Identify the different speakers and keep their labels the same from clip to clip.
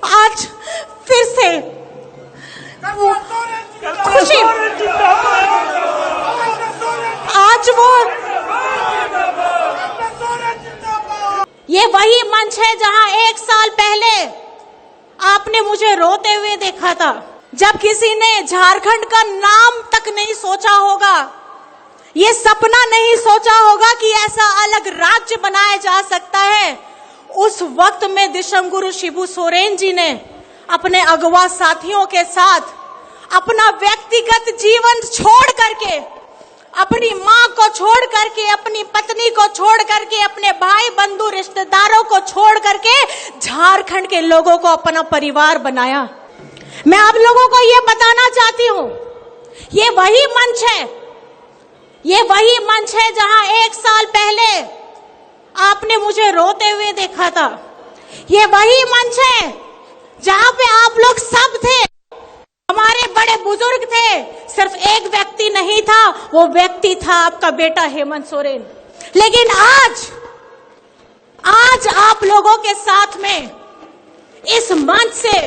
Speaker 1: आज फिर से खुशी, आज वो ये वही मंच है जहां 1 साल पहले आपने मुझे रोते हुए देखा था, जब किसी ने झारखंड का नाम तक नहीं सोचा होगा, ये सपना नहीं सोचा होगा कि ऐसा अलग राज्य बनाया जा सकता है। उस वक्त में दिशम गुरु शिबू सोरेन जी ने अपने अगवा साथियों के साथ अपना व्यक्तिगत जीवन छोड़ करके, अपनी माँ को छोड़ करके, अपनी पत्नी को छोड़ करके, अपने भाई बंधु रिश्तेदारों को छोड़ करके झारखंड के लोगों को अपना परिवार बनाया। मैं आप लोगों को ये बताना चाहती हूँ, ये वही मंच है, ये वही मंच है जहां 1 साल पहले आपने मुझे रोते हुए देखा था। ये वही मंच है जहां पे आप लोग सब थे, हमारे बड़े बुजुर्ग थे। सिर्फ एक व्यक्ति नहीं था, वो व्यक्ति था आपका बेटा हेमंत सोरेन। लेकिन आज आप लोगों के साथ में इस मंच से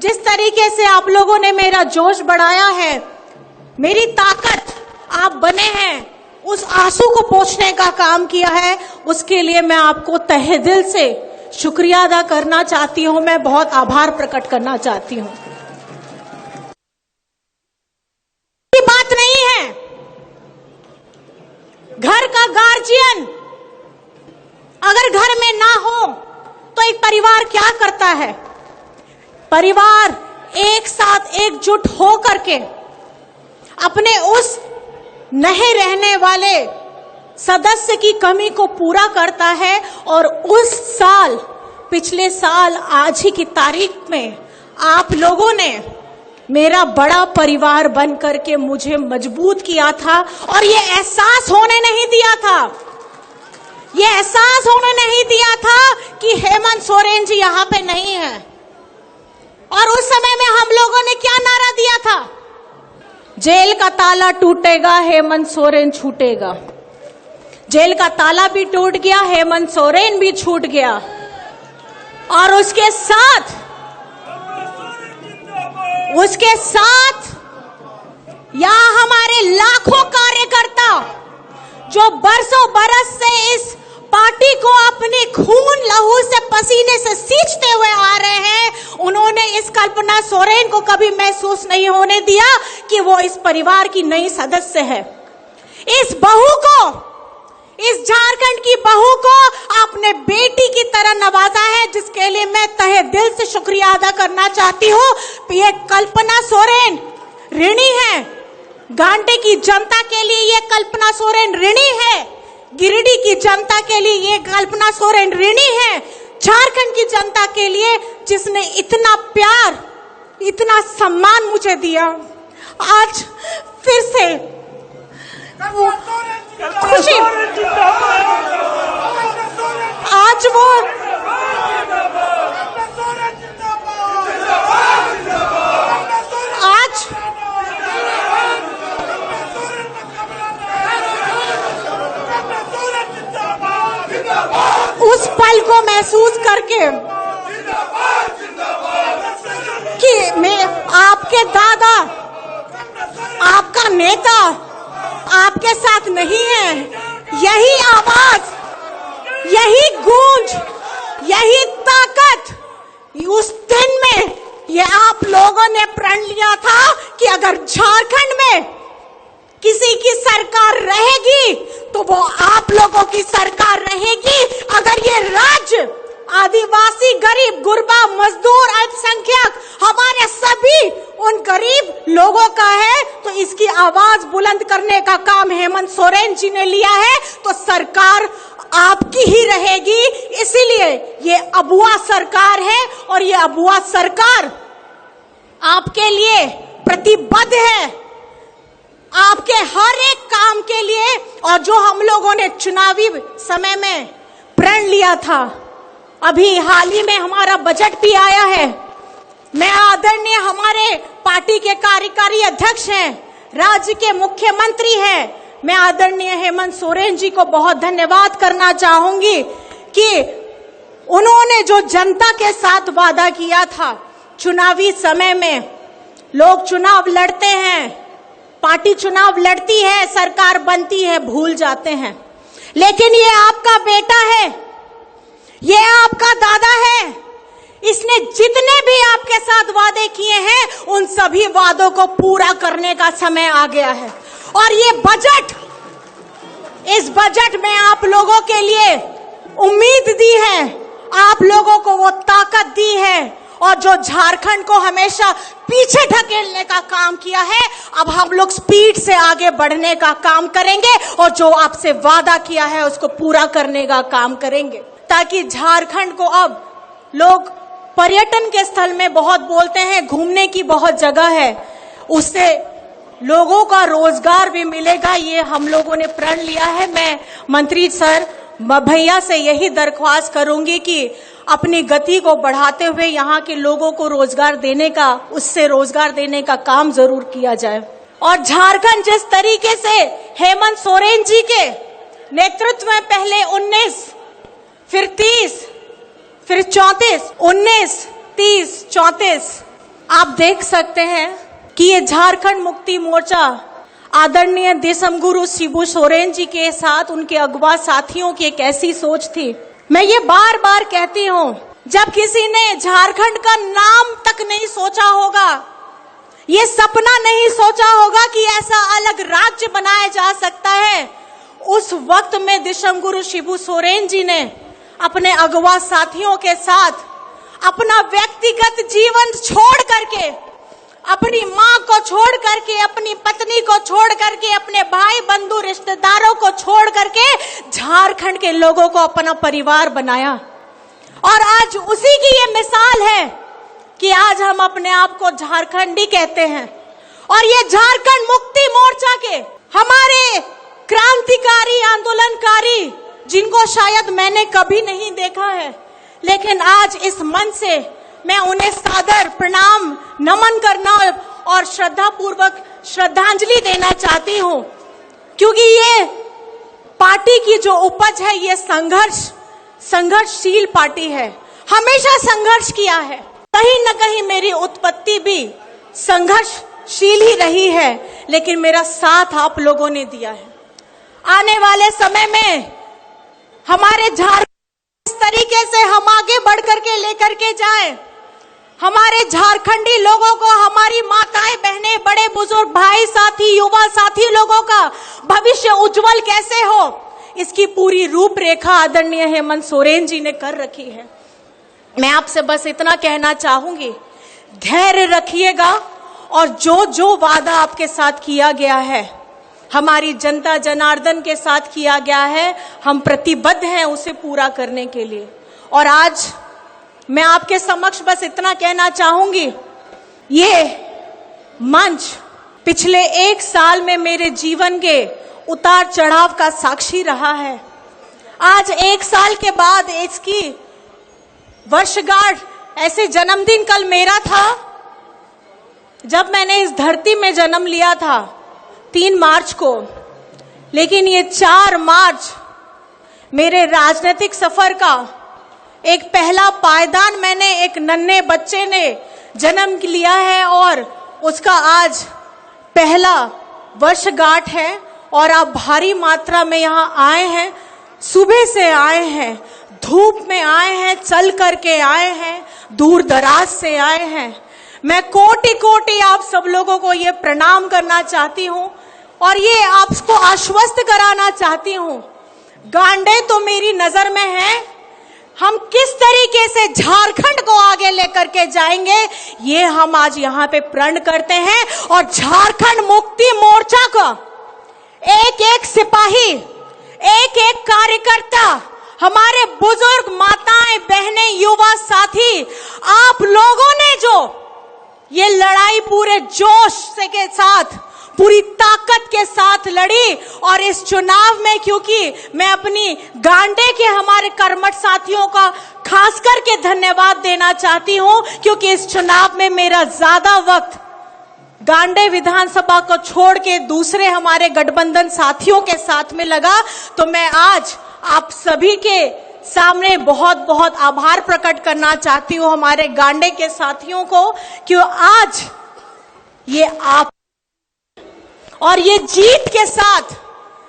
Speaker 1: जिस तरीके से आप लोगों ने मेरा जोश बढ़ाया है, मेरी ताकत आप बने हैं, उस आंसू को पोंछने का काम किया है, उसके लिए मैं आपको तहे दिल से शुक्रिया अदा करना चाहती हूं। मैं बहुत आभार प्रकट करना चाहती हूं। बात नहीं है, घर का गार्जियन अगर घर में ना हो तो एक परिवार क्या करता है? परिवार एक साथ एकजुट हो करके अपने उस नहीं रहने वाले सदस्य की कमी को पूरा करता है। और उस साल, पिछले साल आज ही की तारीख में आप लोगों ने मेरा बड़ा परिवार बन करके मुझे मजबूत किया था, और ये एहसास होने नहीं दिया था, ये एहसास होने नहीं दिया था कि हेमंत सोरेन जी यहां पे नहीं है। और उस समय में हम लोगों ने क्या नारा दिया था? जेल का ताला टूटेगा, हेमंत सोरेन छूटेगा। जेल का ताला भी टूट गया, हेमंत सोरेन भी छूट गया। और उसके साथ यहां हमारे लाखों कार्यकर्ता जो बरसों बरस से इस पार्टी को अपने खून लहू से पसीने से सींचते हुए आ रहे हैं, उन्होंने इस कल्पना सोरेन को कभी महसूस नहीं होने दिया कि वो इस परिवार की नई सदस्य है। इस बहू को, इस झारखंड की बहू को आपने बेटी की तरह नवाजा है, जिसके लिए मैं तहे दिल से शुक्रिया अदा करना चाहती हूँ। ये कल्पना सोरेन ऋणी है, गांडे की जनता के लिए ये कल्पना सोरेन ऋणी है, गिरिडीह की जनता के लिए ये कल्पना सोरेन ऋणी है, झारखंड की जनता के लिए जिसने इतना प्यार, इतना सम्मान मुझे दिया। आज फिर से खुशी, आज वो उस पल को महसूस करके कि मैं आपके दादा, आपका नेता आपके साथ नहीं है, यही आवाज, यही गूंज, यही ताकत उस दिन में ये आप लोगों ने प्रण लिया था कि अगर झारखंड में किसी की सरकार रहेगी तो वो आप लोगों की सरकार रहेगी। अगर ये राज्य आदिवासी, गरीब, गुरबा, मजदूर, अल्पसंख्यक, हमारे सभी उन गरीब लोगों का है, तो इसकी आवाज बुलंद करने का काम हेमंत सोरेन जी ने लिया है, तो सरकार आपकी ही रहेगी। इसीलिए ये अबुआ सरकार है, और ये अबुआ सरकार आपके लिए प्रतिबद्ध है, आपके हर एक काम के लिए। और जो हम लोगों ने चुनावी समय में प्रण लिया था, अभी हाल ही में हमारा बजट भी आया है। मैं आदरणीय हमारे पार्टी के कार्यकारी अध्यक्ष हैं, राज्य के मुख्यमंत्री हैं, मैं आदरणीय हेमंत सोरेन जी को बहुत धन्यवाद करना चाहूंगी कि उन्होंने जो जनता के साथ वादा किया था, चुनावी समय में लोग चुनाव लड़ते हैं, पार्टी चुनाव लड़ती है, सरकार बनती है, भूल जाते हैं। लेकिन ये आपका बेटा है, ये आपका दादा है, इसने जितने भी आपके साथ वादे किए हैं उन सभी वादों को पूरा करने का समय आ गया है। और ये बजट, इस बजट में आप लोगों के लिए उम्मीद दी है, आप लोगों को वो ताकत दी है, और जो झारखंड को हमेशा पीछे ढकेलने का काम किया है, अब हम लोग स्पीड से आगे बढ़ने का काम करेंगे और जो आपसे वादा किया है उसको पूरा करने का काम करेंगे, ताकि झारखंड को अब लोग पर्यटन के स्थल में बहुत बोलते हैं, घूमने की बहुत जगह है, उससे लोगों का रोजगार भी मिलेगा। ये हम लोगों ने प्रण लिया है। मैं मंत्री सर भैया से यही दरख्वास्त करूंगी कि अपनी गति को बढ़ाते हुए यहाँ के लोगों को रोजगार देने का, उससे रोजगार देने का काम जरूर किया जाए। और झारखंड जिस तरीके से हेमंत सोरेन जी के नेतृत्व में पहले 19, फिर 30, फिर 34, 19, 30, 34, आप देख सकते हैं कि ये झारखंड मुक्ति मोर्चा आदरणीय देशमगुरु शिबू सोरेन जी के साथ उनके अगवा साथियों की एक ऐसी सोच थी। मैं ये बार बार कहती हूँ, जब किसी ने झारखंड का नाम तक नहीं सोचा होगा, ये सपना नहीं सोचा होगा कि ऐसा अलग राज्य बनाया जा सकता है, उस वक्त में देशमगुरु शिबू सोरेन जी ने अपने अगवा साथियों के साथ अपना व्यक्तिगत जीवन छोड़ करके, अपनी माँ को छोड़ करके, अपनी पत्नी को छोड़ करके, अपने भाई बंधु रिश्तेदारों को छोड़ करके झारखंड के लोगों को अपना परिवार बनाया। और आज उसी की ये मिसाल है कि आज हम अपने आप को झारखंडी कहते हैं। और ये झारखंड मुक्ति मोर्चा के हमारे क्रांतिकारी आंदोलनकारी, जिनको शायद मैंने कभी नहीं देखा है, लेकिन आज इस मंच से मैं उन्हें सादर प्रणाम, नमन करना और श्रद्धा पूर्वक श्रद्धांजलि देना चाहती हूँ, क्योंकि ये पार्टी की जो उपज है, ये संघर्षशील पार्टी है, हमेशा संघर्ष किया है। कहीं न कहीं मेरी उत्पत्ति भी संघर्षशील ही रही है, लेकिन मेरा साथ आप लोगों ने दिया है। आने वाले समय में हमारे झारखंड इस तरीके से हम आगे बढ़ करके लेकर के जाएं, हमारे झारखंडी लोगों को, हमारी माताएं बहनें, बड़े बुजुर्ग भाई साथी, युवा साथी लोगों का भविष्य उज्जवल कैसे हो, इसकी पूरी रूपरेखा आदरणीय हेमंत सोरेन जी ने कर रखी है। मैं आपसे बस इतना कहना चाहूंगी, धैर्य रखिएगा और जो जो वादा आपके साथ किया गया है, हमारी जनता जनार्दन के साथ किया गया है, हम प्रतिबद्ध हैं उसे पूरा करने के लिए। और आज मैं आपके समक्ष बस इतना कहना चाहूंगी, ये मंच पिछले 1 साल में मेरे जीवन के उतार चढ़ाव का साक्षी रहा है। आज 1 साल के बाद इसकी वर्षगांठ, ऐसे जन्मदिन कल मेरा था जब मैंने इस धरती में जन्म लिया था 3 मार्च को, लेकिन ये 4 मार्च मेरे राजनीतिक सफर का एक पहला पायदान मैंने एक नन्हे बच्चे ने जन्म लिया है और उसका आज पहला वर्षगांठ है। और आप भारी मात्रा में यहाँ आए हैं, सुबह से आए हैं, धूप में आए हैं, चल करके आए हैं, दूर दराज से आए हैं। मैं कोटि कोटि आप सब लोगों को ये प्रणाम करना चाहती हूँ और ये आपको आश्वस्त कराना चाहती हूँ, गांडे तो मेरी नजर में है, हम किस तरीके से झारखंड को आगे लेकर के जाएंगे ये हम आज यहाँ पे प्रण करते हैं। और झारखंड मुक्ति मोर्चा का एक एक सिपाही, एक एक कार्यकर्ता, हमारे बुजुर्ग माताएं बहनें युवा साथी, आप लोगों ने जो ये लड़ाई पूरे जोश से के साथ, पूरी ताकत के साथ लड़ी, और इस चुनाव में क्योंकि मैं अपनी गांडे के हमारे कर्मठ साथियों का खास करके धन्यवाद देना चाहती हूं, क्योंकि इस चुनाव में मेरा ज्यादा वक्त गांडे विधानसभा को छोड़ के दूसरे हमारे गठबंधन साथियों के साथ में लगा। तो मैं आज आप सभी के सामने बहुत बहुत आभार प्रकट करना चाहती हूं हमारे गांडे के साथियों को कि आज ये आप और ये जीत के साथ